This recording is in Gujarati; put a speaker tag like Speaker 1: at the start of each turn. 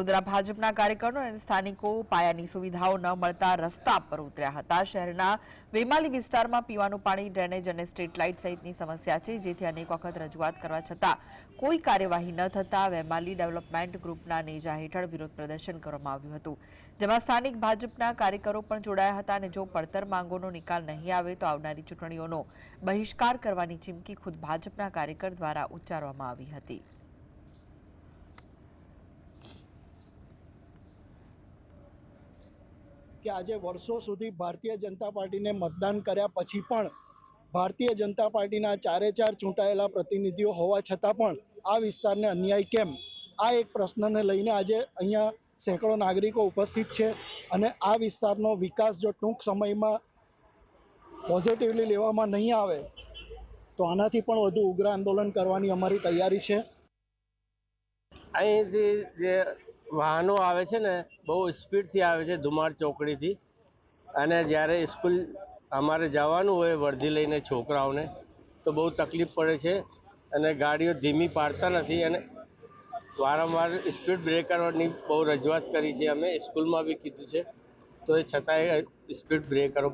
Speaker 1: વડોદરા ભાજપના કાર્યકરો અને સ્થાનિકો પાયાની સુવિધાઓ ન મળતા રસ્તા પર ઉતર્યા હતા। શહેરના વેમાલી વિસ્તારમાં પીવાનું પાણી, ડ્રેનેજ અને સ્ટ્રીટ લાઇટ સહિતની સમસ્યા છે, જેથી અનેક વખત રજૂઆત કરવા છતાં કોઈ કાર્યવાહી ન થતા વેમાલી ડેવલપમેન્ટ ગ્રુપના નેજા હેઠળ વિરોધ પ્રદર્શન કરવામાં આવ્યું હતું, જેમાં સ્થાનિક ભાજપના કાર્યકરો પણ જોડાયા હતા અને જો પડતર માંગોનો નિકાલ નહીં આવે તો આવનારી ચૂંટણીઓનો બહિષ્કાર કરવાની ચીમકી ખુદ ભાજપના કાર્યકર દ્વારા ઉચ્ચારવામાં આવી હતી।
Speaker 2: કે આજે વર્ષો સુધી ભારતીય જનતા પાર્ટીને મતદાન કર્યા પછી પણ ભારતીય જનતા પાર્ટીના ચારે ચાર ચૂંટાયેલા પ્રતિનિધિઓ હોવા છતાં પણ આ વિસ્તારને અન્યાય કેમ, આ એક પ્રશ્નને લઈને આજે અહીંયા સેંકડો નાગરિકો ઉપસ્થિત છે અને આ વિસ્તારનો વિકાસ જો ટૂંક સમયમાં પોઝિટિવલી લેવામાં નહીં આવે તો આનાથી પણ વધુ ઉગ્ર આંદોલન કરવાની અમારી તૈયારી છે।
Speaker 3: અહીંથી જે વાહનો આવે છે ને બહુ સ્પીડથી આવે છે ધુમાડ ચોકડીથી, અને જ્યારે સ્કૂલ અમારે જવાનું હોય વર્ધી લઈને છોકરાઓને તો બહુ તકલીફ પડે છે અને ગાડીઓ ધીમી પાડતા નથી અને વારંવાર સ્પીડ બ્રેકરોની બહુ રજૂઆત કરી છે, અમે સ્કૂલમાં બી કીધું છે તો એ છતાંય સ્પીડ બ્રેકરો